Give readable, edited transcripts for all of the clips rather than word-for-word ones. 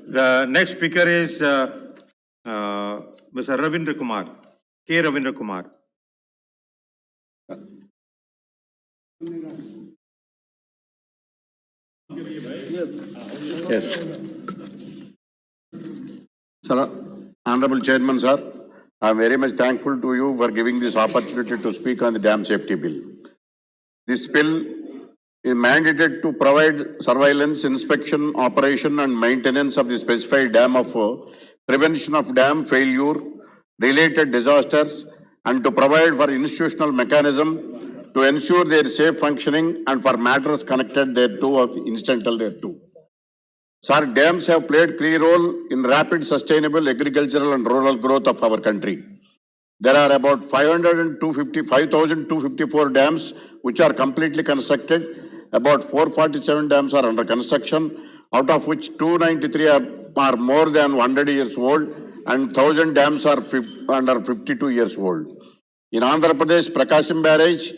The next speaker is Mr. Ravindra Kumar, K. Ravindra Kumar. Yes. Sir, Honorable Chairman, sir, I am very much thankful to you for giving this opportunity to speak on the dam safety bill. This bill is mandated to provide surveillance, inspection, operation and maintenance of the specified dam of prevention of dam failure, related disasters, and to provide for institutional mechanism to ensure their safe functioning and for matters connected thereto or incidental thereto. Sir, dams have played key role in rapid sustainable agricultural and rural growth of our country. There are about 5,254 dams which are completely constructed. About 447 dams are under construction, out of which 293 are more than 100 years old and 1,000 dams are under 52 years old. In Andhra Pradesh, Prakasam Barrage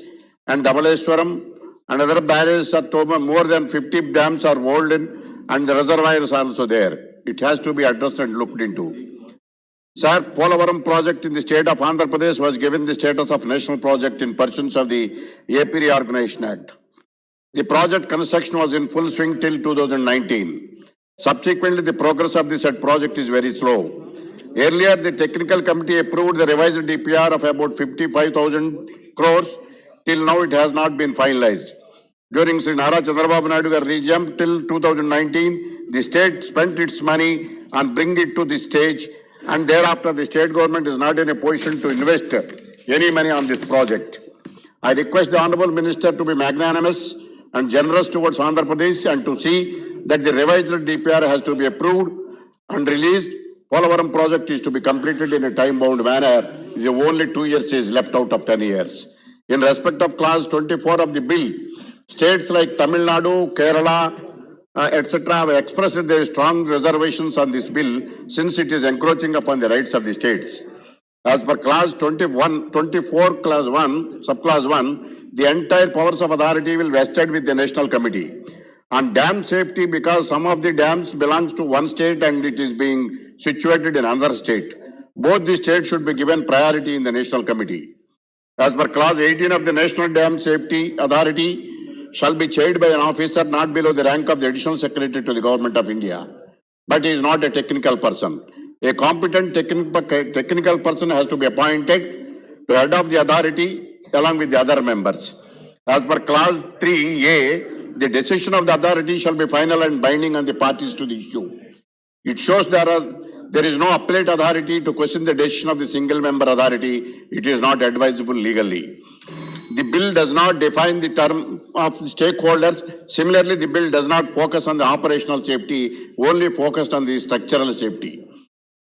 and Dhabaleswaram and other barrages are more than 50 dams are old and the reservoirs are also there. It has to be addressed and looked into. Sir, Polavaram project in the state of Andhra Pradesh was given the status of national project in pursuance of the AP Reorganization Act. The project construction was in full swing till 2019. Subsequently, the progress of the said project is very slow. Earlier, the technical committee approved the revised DPR of about 55,000 crores. Till now, it has not been finalized. During Sri Nara Chandrababu Naidu regime till 2019, the state spent its money and bring it to the stage, and thereafter the state government is not in a position to invest any money on this project. I request the Honourable Minister to be magnanimous and generous towards Andhra Pradesh and to see that the revised DPR has to be approved and released. Polavaram project is to be completed in a time-bound manner. The only 2 years is left out of 10 years. In respect of clause 24 of the bill, states like Tamil Nadu, Kerala, etc. have expressed their strong reservations on this bill since it is encroaching upon the rights of the states. As per clause 24, clause 1, subclause 1, the entire powers of authority will vested with the National Committee. On dam safety, because some of the dams belongs to one state and it is being situated in another state, both the states should be given priority in the National Committee. As per clause 18 of the National Dam Safety Authority, shall be chaired by an officer not below the rank of the Additional Secretary to the Government of India, but he is not a technical person. A competent technical person has to be appointed to head of the authority along with the other members. As per clause 3A, the decision of the authority shall be final and binding on the parties to the issue. It shows there is no appellate authority to question the decision of the single member authority. It is not advisable legally. The bill does not define the term of stakeholders. Similarly, the bill does not focus on the operational safety, only focused on the structural safety.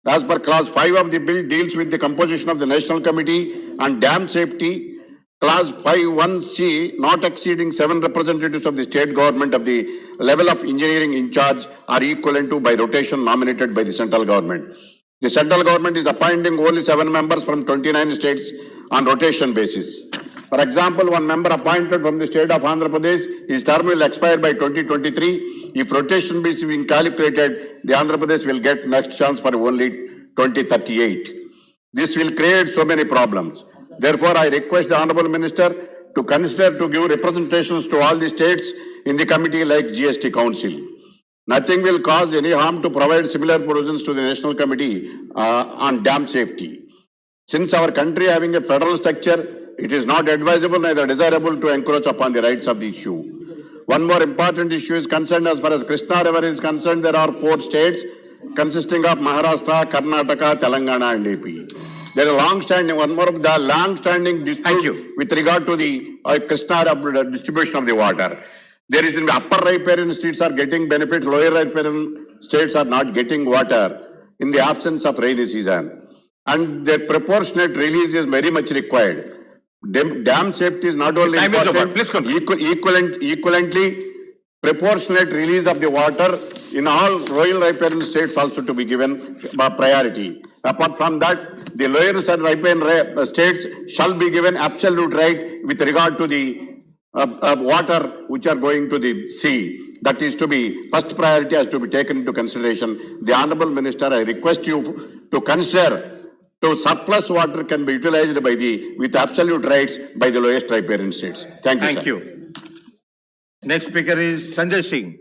As per clause 5 of the bill deals with the composition of the National Committee on Dam Safety. Clause 5(1)(c), not exceeding 7 representatives of the state government of the level of engineering in charge are equivalent to by rotation nominated by the central government. The central government is appointing only 7 members from 29 states on rotation basis. For example, one member appointed from the state of Andhra Pradesh, his term will expire by 2023. If rotation is being calculated, the Andhra Pradesh will get next chance for only 2038. This will create so many problems. Therefore, I request the Honourable Minister to consider to give representations to all the states in the committee like GST Council. Nothing will cause any harm to provide similar provisions to the National Committee on Dam Safety. Since our country having a federal structure, it is not advisable neither desirable to encroach upon the rights of the issue. One more important issue is concerned as far as Krishna River is concerned. There are 4 states consisting of Maharashtra, Karnataka, Telangana and AP. There is a long-standing, one more of the long-standing dispute with regard to the Krishna distribution of the water. There is in the upper riparian states are getting benefits, lower riparian states are not getting water in the absence of rainy season. And the proportionate release is very much required. Dam safety is not only important, equivalently proportionate release of the water in all royal riparian states also to be given priority. Apart from that, the lower riparian states shall be given absolute right with regard to the water which are going to the sea. that is to be, first priority has to be taken into consideration. The Honorable Minister, I request you to consider to surplus water can be utilized by the, with absolute rights by the lowest riparian states. Thank you, sir. Thank you. Next speaker is Sanjay Singh.